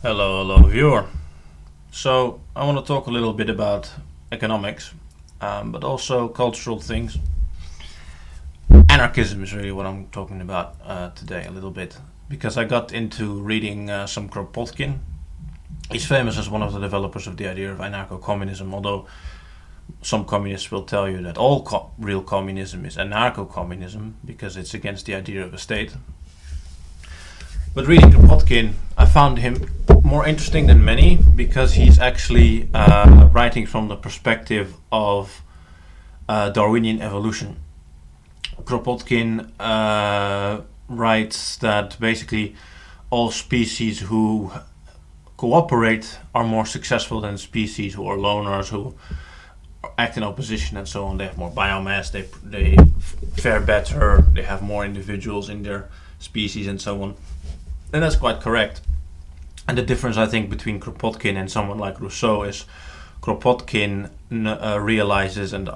Hello, viewer. So, I want to talk a little bit about economics, but also cultural things. Anarchism is really what I'm talking about today, a little bit, because I got into reading some Kropotkin. He's famous as one of the developers of the idea of anarcho-communism, although some communists will tell you that all real communism is anarcho-communism, because it's against the idea of a state. But reading Kropotkin, I found him more interesting than many because he's actually writing from the perspective of Darwinian evolution. Kropotkin writes that basically all species who cooperate are more successful than species who are loners, who act in opposition and so on. They have more biomass, they fare better, they have more individuals in their species and so on. And that's quite correct. And the difference, I think, between Kropotkin and someone like Rousseau is Kropotkin realizes and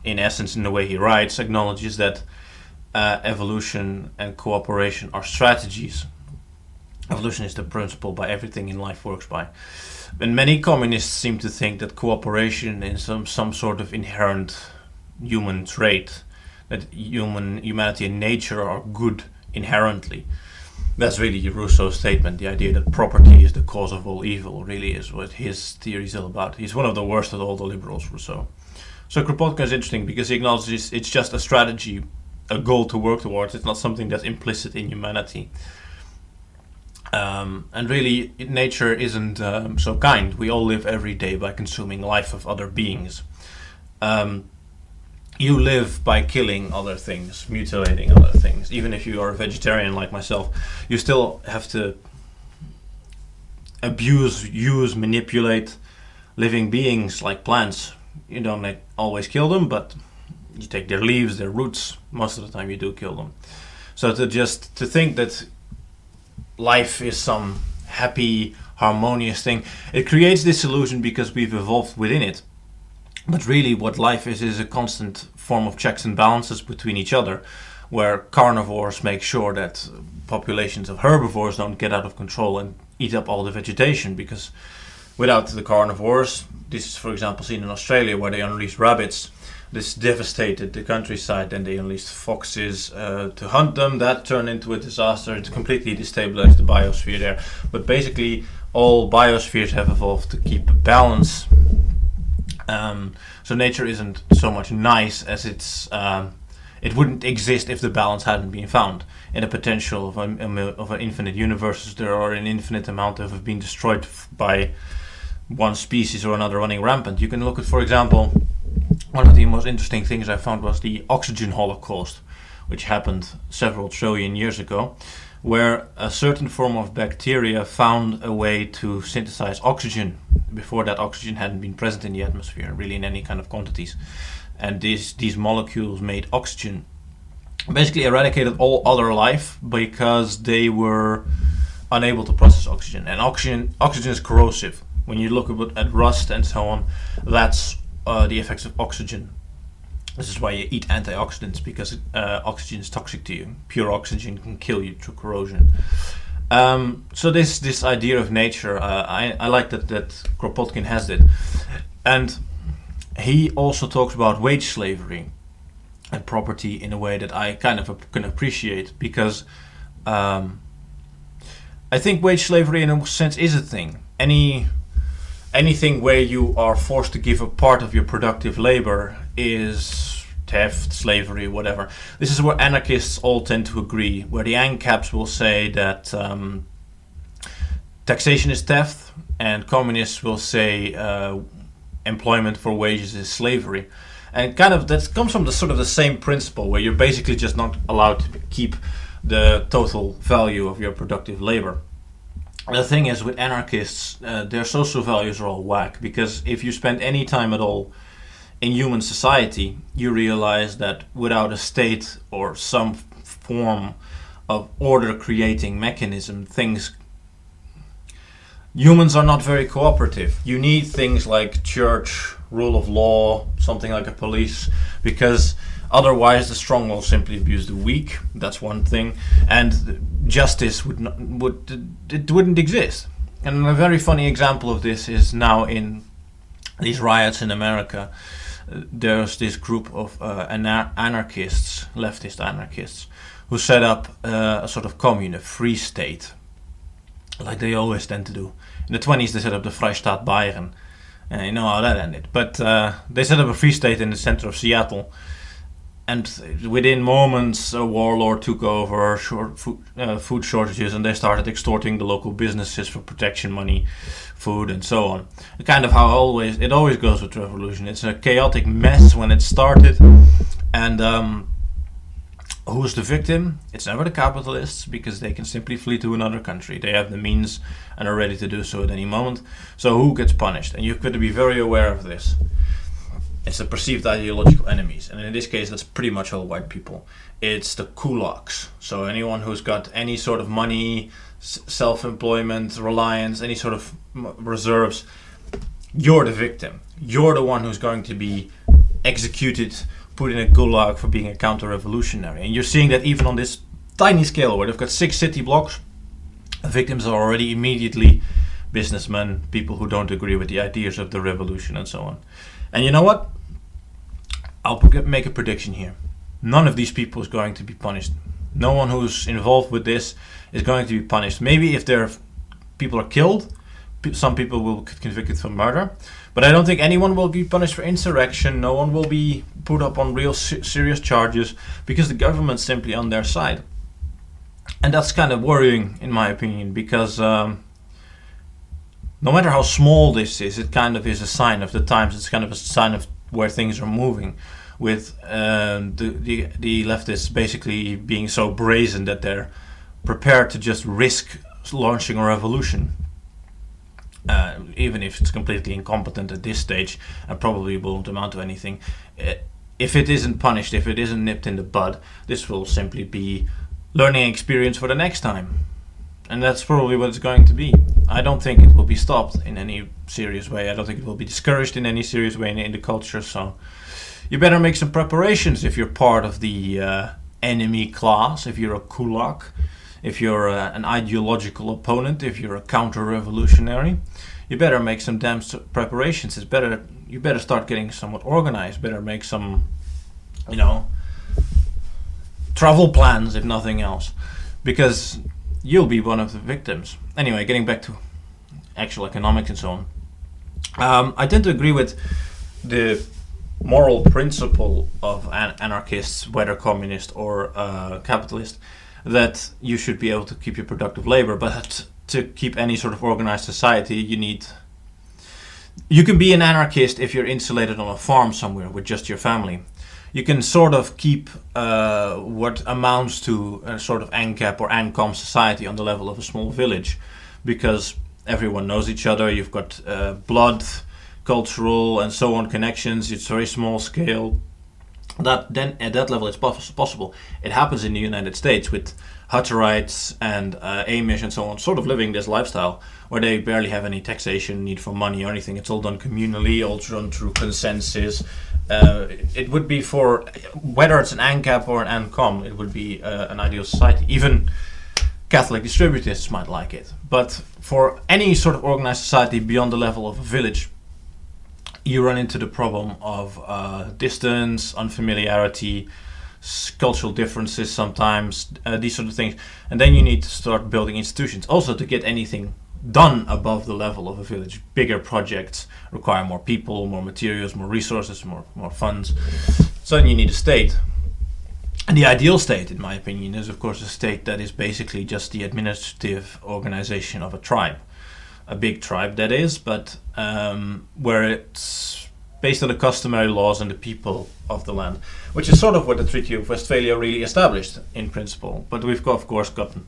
in essence, in the way he writes, acknowledges that evolution and cooperation are strategies. Evolution is the principle by everything in life works by. And many communists seem to think that cooperation is some sort of inherent human trait, that humanity and nature are good inherently. That's really Rousseau's statement. The idea that property is the cause of all evil really is what his theory is all about. He's one of the worst of all the liberals, Rousseau. So Kropotkin is interesting because he acknowledges it's just a strategy, a goal to work towards. It's not something that's implicit in humanity. And really, nature isn't so kind. We all live every day by consuming life of other beings. You live by killing other things, mutilating other things. Even if you are a vegetarian like myself, you still have to abuse, use, manipulate living beings like plants. You don't always kill them, but you take their leaves, their roots. Most of the time you do kill them. So to think that life is some happy, harmonious thing, it creates this illusion because we've evolved within it. But really what life is a constant form of checks and balances between each other, where carnivores make sure that populations of herbivores don't get out of control and eat up all the vegetation, because without the carnivores, this is for example seen in Australia where they unleashed rabbits. This devastated the countryside, and they unleashed foxes to hunt them. That turned into a disaster. It completely destabilized the biosphere there. But basically all biospheres have evolved to keep a balance. So nature isn't so much nice as it wouldn't exist if the balance hadn't been found. In the potential of an infinite universes, there are an infinite amount that have been destroyed by one species or another running rampant. You can look at, for example, one of the most interesting things I found was the oxygen holocaust, which happened several trillion years ago, where a certain form of bacteria found a way to synthesize oxygen. Before that, oxygen hadn't been present in the atmosphere, really in any kind of quantities. And these molecules made oxygen. Basically eradicated all other life because they were unable to process oxygen. And oxygen is corrosive. When you look at rust and so on, that's the effects of oxygen. This is why you eat antioxidants, because oxygen is toxic to you. Pure oxygen can kill you through corrosion. So this idea of nature, I like that Kropotkin has it. And he also talks about wage slavery and property in a way that I kind of can appreciate, because I think wage slavery in a sense is a thing. Anything where you are forced to give a part of your productive labor is theft, slavery, whatever. This is where anarchists all tend to agree, where the ANCAPs will say that taxation is theft, and communists will say employment for wages is slavery. And kind of that comes from the sort of the same principle, where you're basically just not allowed to keep the total value of your productive labor. The thing is, with anarchists, their social values are all whack, because if you spend any time at all in human society, you realize that without a state or some form of order creating mechanism, humans are not very cooperative. You need things like church, rule of law, something like a police, because otherwise the strong will simply abuse the weak. That's one thing, and justice wouldn't exist. And a very funny example of this is now in these riots in America. There's this group of anarchists, leftist anarchists, who set up a sort of commune, a free state, like they always tend to do. In the 20s, they set up the Freistaat Bayern. You know how that ended. But they set up a free state in the center of Seattle. And within moments, a warlord took over, food shortages, and they started extorting the local businesses for protection money, food, and so on. Kind of how it always goes with revolution. It's a chaotic mess when it started. And who's the victim? It's never the capitalists, because they can simply flee to another country. They have the means and are ready to do so at any moment. So who gets punished? And you've got to be very aware of this. It's the perceived ideological enemies, and in this case that's pretty much all white people. It's the kulaks, so anyone who's got any sort of money, self-employment, reliance, any sort of reserves. You're the victim. You're the one who's going to be executed, put in a gulag for being a counter-revolutionary. And you're seeing that even on this tiny scale where they've got 6 city blocks, the victims are already immediately businessmen, people who don't agree with the ideas of the revolution, and so on. And you know what? I'll make a prediction here. None of these people is going to be punished. No one who's involved with this is going to be punished. Maybe if people are killed, some people will get convicted for murder. But I don't think anyone will be punished for insurrection. No one will be put up on real serious charges, because the government's simply on their side. And that's kind of worrying, in my opinion, because no matter how small this is, it kind of is a sign of the times. It's kind of a sign of where things are moving, with the leftists basically being so brazen that they're prepared to just risk launching a revolution, even if it's completely incompetent at this stage and probably won't amount to anything. If it isn't punished, if it isn't nipped in the bud, this will simply be learning experience for the next time. And that's probably what it's going to be. I don't think it will be stopped in any serious way. I don't think it will be discouraged in any serious way in the culture. So you better make some preparations if you're part of the enemy class, if you're a kulak, if you're an ideological opponent, if you're a counter-revolutionary. You better make some damn preparations. You better start getting somewhat organized. Better make some, travel plans, if nothing else, because you'll be one of the victims. Anyway, getting back to actual economics and so on. I tend to agree with the moral principle of anarchists, whether communist or capitalist, that you should be able to keep your productive labor, but to keep any sort of organized society, you can be an anarchist if you're insulated on a farm somewhere with just your family. You can sort of keep what amounts to a sort of ANCAP or ANCOM society on the level of a small village, because everyone knows each other. You've got blood, cultural, and so on connections. It's very small scale. Then at that level, it's possible. It happens in the United States with Hutterites and Amish and so on, sort of living this lifestyle where they barely have any taxation need for money or anything. It's all done communally, all done through consensus. It would be for, whether it's an ANCAP or an ANCOM, it would be an ideal society. Even Catholic distributists might like it. But for any sort of organized society beyond the level of a village, you run into the problem of distance, unfamiliarity, cultural differences sometimes, these sort of things. And then you need to start building institutions. Also, to get anything done above the level of a village, bigger projects require more people, more materials, more resources, more funds. So then you need a state. And the ideal state, in my opinion, is of course a state that is basically just the administrative organization of a tribe. A big tribe, that is, but where it's based on the customary laws and the people of the land, which is sort of what the Treaty of Westphalia really established in principle. But we've of course gotten,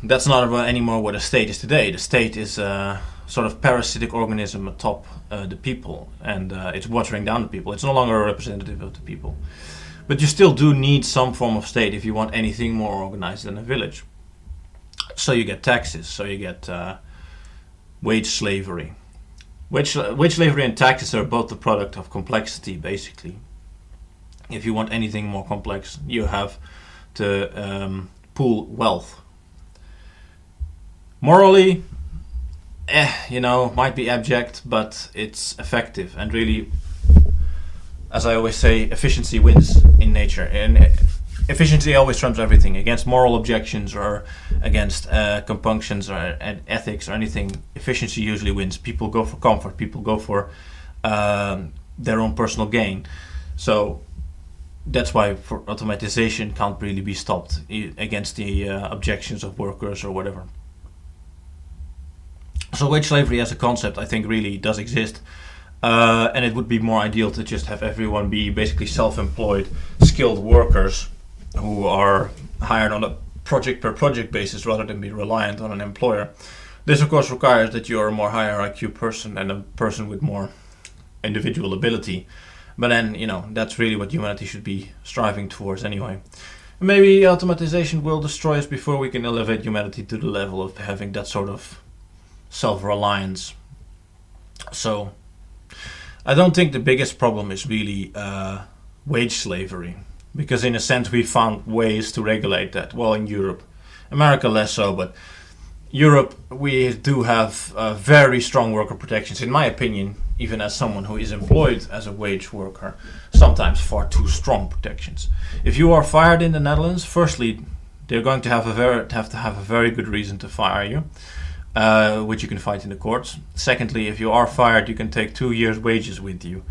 that's not anymore what a state is today. The state is a sort of parasitic organism atop the people, and it's watering down the people. It's no longer a representative of the people. But you still do need some form of state if you want anything more organized than a village. So you get taxes, so you get wage slavery. Wage slavery and taxes are both the product of complexity, basically. If you want anything more complex, you have to pool wealth. Morally, might be abject, but it's effective. And really, as I always say, efficiency wins in nature. And efficiency always trumps everything. Against moral objections or against compunctions or ethics or anything, efficiency usually wins. People go for comfort. People go for their own personal gain. So that's why for automatization can't really be stopped against the objections of workers or whatever. So wage slavery as a concept, I think, really does exist. And it would be more ideal to just have everyone be basically self-employed, skilled workers who are hired on a project per project basis rather than be reliant on an employer. This of course requires that you are a more higher IQ person and a person with more individual ability. But then, that's really what humanity should be striving towards anyway. Maybe automatization will destroy us before we can elevate humanity to the level of having that sort of self-reliance. So I don't think the biggest problem is really wage slavery, because in a sense we found ways to regulate that. Well, in Europe, America less so, but Europe, we do have very strong worker protections, in my opinion, even as someone who is employed as a wage worker, sometimes far too strong protections. If you are fired in the Netherlands, firstly, they're going to have to have a very good reason to fire you, which you can fight in the courts. Secondly, if you are fired, you can take 2 years' wages with you,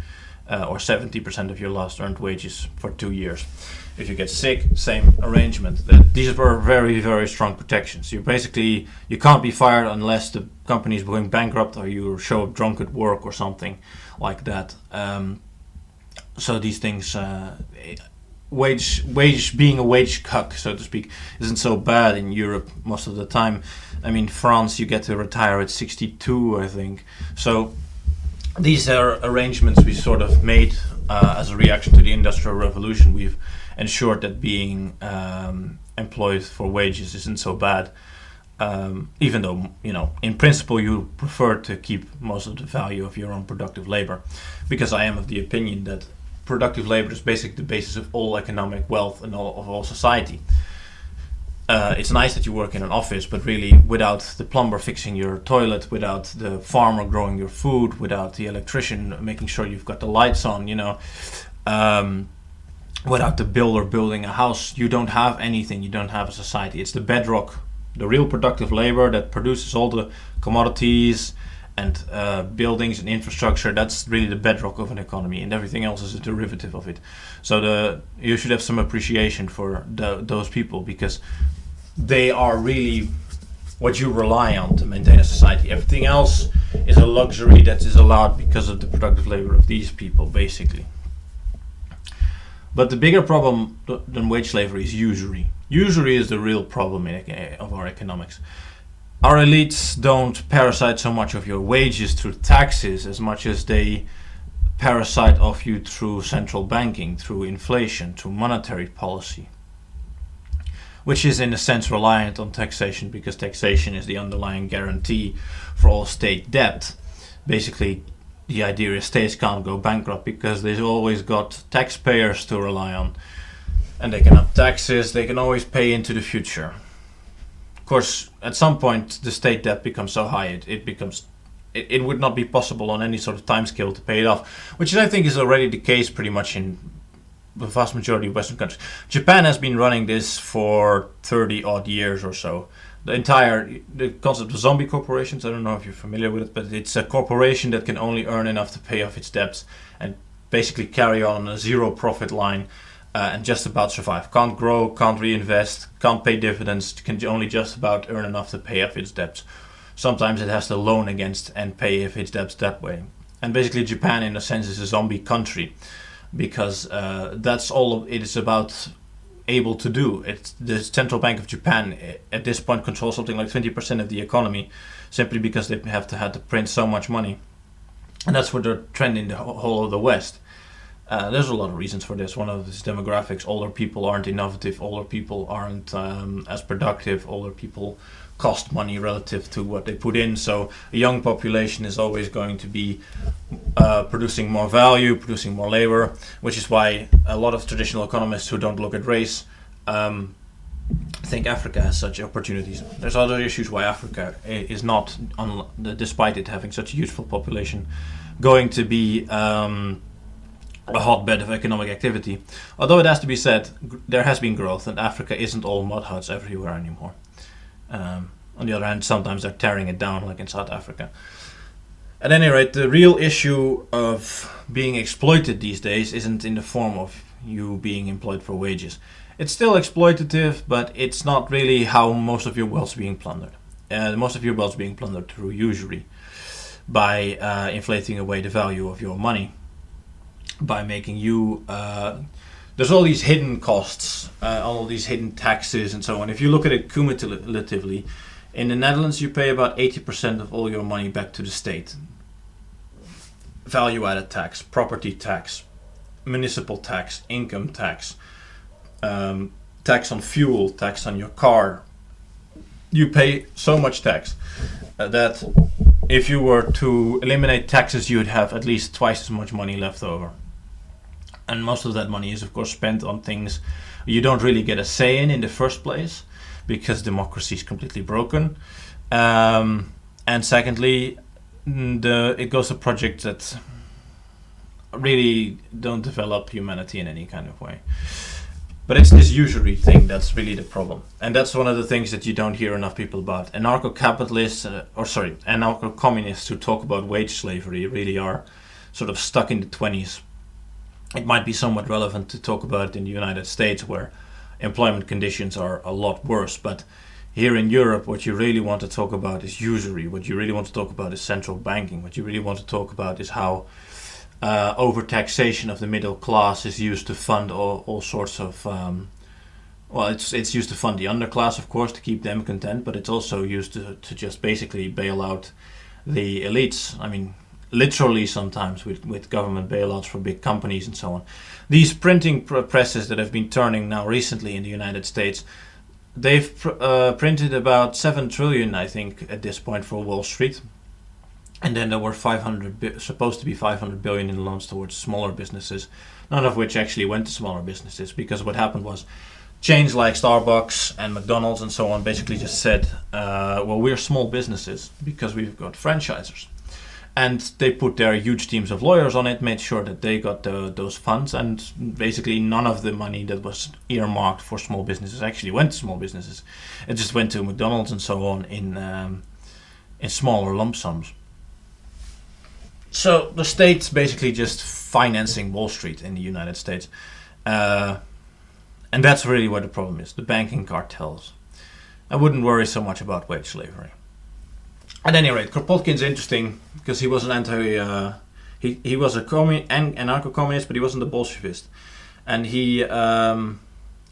or 70% of your last earned wages for 2 years. If you get sick, same arrangement. These were very, very strong protections. You can't be fired unless the company is going bankrupt or you show up drunk at work or something like that. So these things, being a wage cuck, so to speak, isn't so bad in Europe most of the time. I mean, France, you get to retire at 62, I think. So these are arrangements we sort of made as a reaction to the Industrial Revolution. We've ensured that being employed for wages isn't so bad, even though, in principle you prefer to keep most of the value of your own productive labor, because I am of the opinion that productive labor is basically the basis of all economic wealth and of all society. It's nice that you work in an office, but really without the plumber fixing your toilet, without the farmer growing your food, without the electrician making sure you've got the lights on, without the builder building a house, you don't have anything, you don't have a society. It's the bedrock, the real productive labor that produces all the commodities and buildings and infrastructure. That's really the bedrock of an economy, and everything else is a derivative of it. So you should have some appreciation for those people, because they are really what you rely on to maintain a society. Everything else is a luxury that is allowed because of the productive labor of these people, basically. But the bigger problem than wage slavery is usury. Usury is the real problem of our economics. Our elites don't parasite so much of your wages through taxes as much as they parasite off you through central banking, through inflation, through monetary policy, which is in a sense reliant on taxation, because taxation is the underlying guarantee for all state debt. Basically, the idea is states can't go bankrupt because they've always got taxpayers to rely on, and they can up taxes, they can always pay into the future. Of course, at some point the state debt becomes so high it would not be possible on any sort of time scale to pay it off, which I think is already the case pretty much in the vast majority of Western countries. Japan has been running this for 30 odd years or so. The concept of zombie corporations, I don't know if you're familiar with it, but it's a corporation that can only earn enough to pay off its debts and basically carry on a zero profit line and just about survive. Can't grow, can't reinvest, can't pay dividends, can only just about earn enough to pay off its debts. Sometimes it has to loan against and pay off its debts that way. And basically Japan in a sense is a zombie country, because that's all it is about able to do. The Central Bank of Japan at this point controls something like 20% of the economy, simply because they have to print so much money. And that's what they're trending the whole of the West. There's a lot of reasons for this. One of these demographics: older people aren't innovative, older people aren't as productive, older people cost money relative to what they put in. So a young population is always going to be producing more value, producing more labor, which is why a lot of traditional economists who don't look at race I think Africa has such opportunities. There's other issues why Africa is not, despite it having such a useful population, going to be a hotbed of economic activity. Although it has to be said, there has been growth, and Africa isn't all mud huts everywhere anymore. On the other hand, sometimes they're tearing it down, like in South Africa. At any rate, the real issue of being exploited these days isn't in the form of you being employed for wages. It's still exploitative, but it's not really how most of your wealth's being plundered. Most of your wealth's being plundered through usury, by inflating away the value of your money, by making you... there's all these hidden costs, all these hidden taxes and so on. If you look at it cumulatively, in the Netherlands you pay about 80% of all your money back to the state. Value-added tax, property tax, municipal tax, income tax, tax on fuel, tax on your car. You pay so much tax that if you were to eliminate taxes, you would have at least twice as much money left over. And most of that money is, of course, spent on things you don't really get a say in the first place, because democracy is completely broken. And secondly, it goes to projects that really don't develop humanity in any kind of way. But it's this usury thing that's really the problem. And that's one of the things that you don't hear enough people about. Anarcho-capitalists, anarcho-communists who talk about wage slavery really are sort of stuck in the 20s. It might be somewhat relevant to talk about it in the United States, where employment conditions are a lot worse. But here in Europe, what you really want to talk about is usury. What you really want to talk about is central banking. What you really want to talk about is how overtaxation of the middle class is used to fund all sorts of... it's used to fund the underclass, of course, to keep them content, but it's also used to just basically bail out the elites. I mean, literally sometimes with government bailouts for big companies and so on. These printing presses that have been turning now recently in the United States, they've printed about 7 trillion, I think, at this point for Wall Street. And then there were supposed to be 500 billion in loans towards smaller businesses, none of which actually went to smaller businesses, because what happened was chains like Starbucks and McDonald's and so on basically just said, well, we're small businesses because we've got franchisers. And they put their huge teams of lawyers on it, made sure that they got those funds, and basically none of the money that was earmarked for small businesses actually went to small businesses. It just went to McDonald's and so on in smaller lump sums. So the state's basically just financing Wall Street in the United States. And that's really where the problem is, the banking cartels. I wouldn't worry so much about wage slavery. At any rate, Kropotkin's interesting because he was an he was a anarcho-communist, but he wasn't a Bolshevist. And he and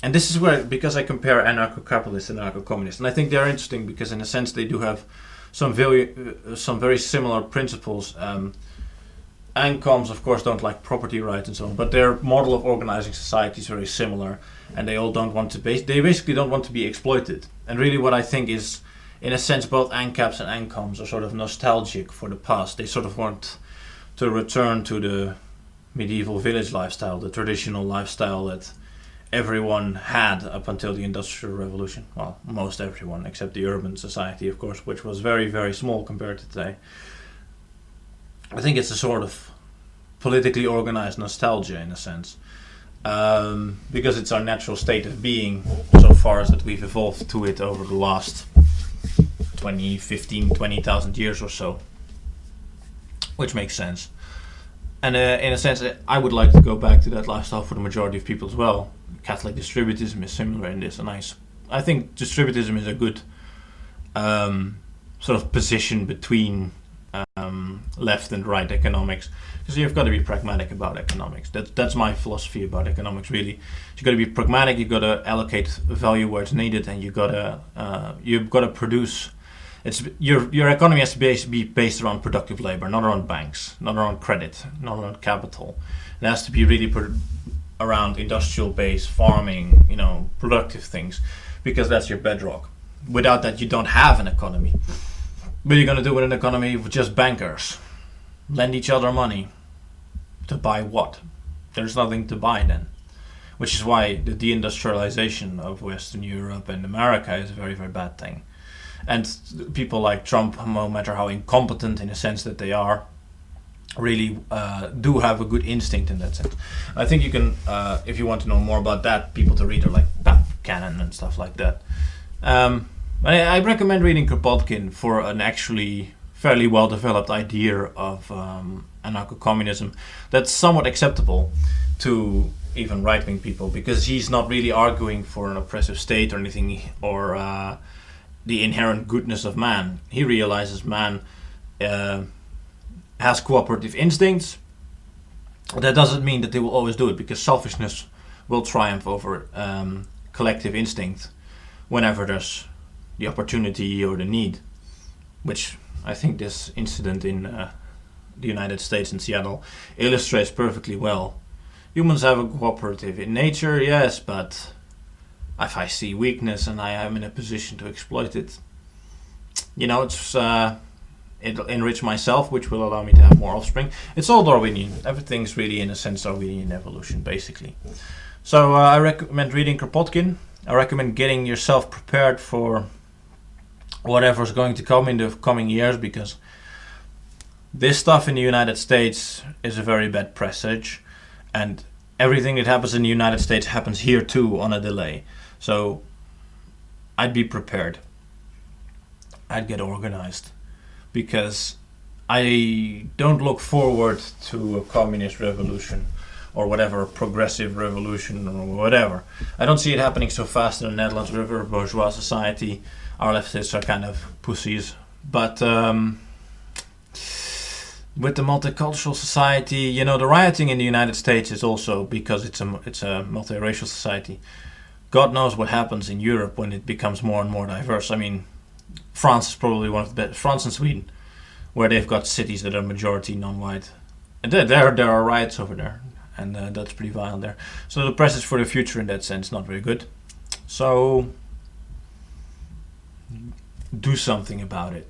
this is where, because I compare anarcho-capitalists and anarcho-communists, and I think they're interesting because in a sense they do have some very similar principles. ANCOMs, of course, don't like property rights and so on, but their model of organizing society is very similar, and they all don't want to they basically don't want to be exploited. And really what I think is, in a sense, both ANCAPs and ANCOMs are sort of nostalgic for the past. They sort of want to return to the medieval village lifestyle, the traditional lifestyle that everyone had up until the Industrial Revolution. Well, most everyone, except the urban society, of course, which was very, very small compared to today. I think it's a sort of politically organized nostalgia in a sense, because it's our natural state of being so far as that we've evolved to it over the last 20,000 years or so, which makes sense. And in a sense, I would like to go back to that lifestyle for the majority of people as well. Catholic distributism is similar in this, and I think distributism is a good sort of position between left and right economics, because you've got to be pragmatic about economics. That's my philosophy about economics. Really, you've got to be pragmatic. You've got to allocate value where it's needed, and you've got to produce. Your economy has to be based around productive labor, not around banks, not around credit, not around capital. It has to be really around industrial base, farming, productive things, because that's your bedrock. Without that, you don't have an economy. What are you going to do with an economy with just bankers? Lend each other money. To buy what? There's nothing to buy then. which is why the deindustrialization of Western Europe and America is a very, very bad thing. And people like Trump, no matter how incompetent in the sense that they are, really do have a good instinct in that sense. I think you can, if you want to know more about that, people to read are like Pat Cannon and stuff like that. I recommend reading Kropotkin for an actually fairly well-developed idea of anarcho-communism that's somewhat acceptable to even right-wing people, because he's not really arguing for an oppressive state or anything, or the inherent goodness of man. He realizes man has cooperative instincts. That doesn't mean that they will always do it, because selfishness will triumph over collective instinct whenever there's the opportunity or the need, which I think this incident in the United States in Seattle illustrates perfectly well. Humans have a cooperative in nature, yes, but if I see weakness and I am in a position to exploit it, it'll enrich myself, which will allow me to have more offspring. It's all Darwinian. Everything's really, in a sense, Darwinian evolution, basically. So I recommend reading Kropotkin. I recommend getting yourself prepared for whatever's going to come in the coming years, because this stuff in the United States is a very bad presage, and everything that happens in the United States happens here too on a delay. So I'd be prepared. I'd get organized, because I don't look forward to a communist revolution or whatever, a progressive revolution or whatever. I don't see it happening so fast in the Netherlands. We're a bourgeois society. Our leftists are kind of pussies. But with the multicultural society, the rioting in the United States is also because it's a multiracial society. God knows what happens in Europe when it becomes more and more diverse. I mean, France is probably one of the best. France and Sweden, where they've got cities that are majority non-white, and there are riots over there, and that's pretty violent there. So the press is for the future in that sense not very good. So do something about it.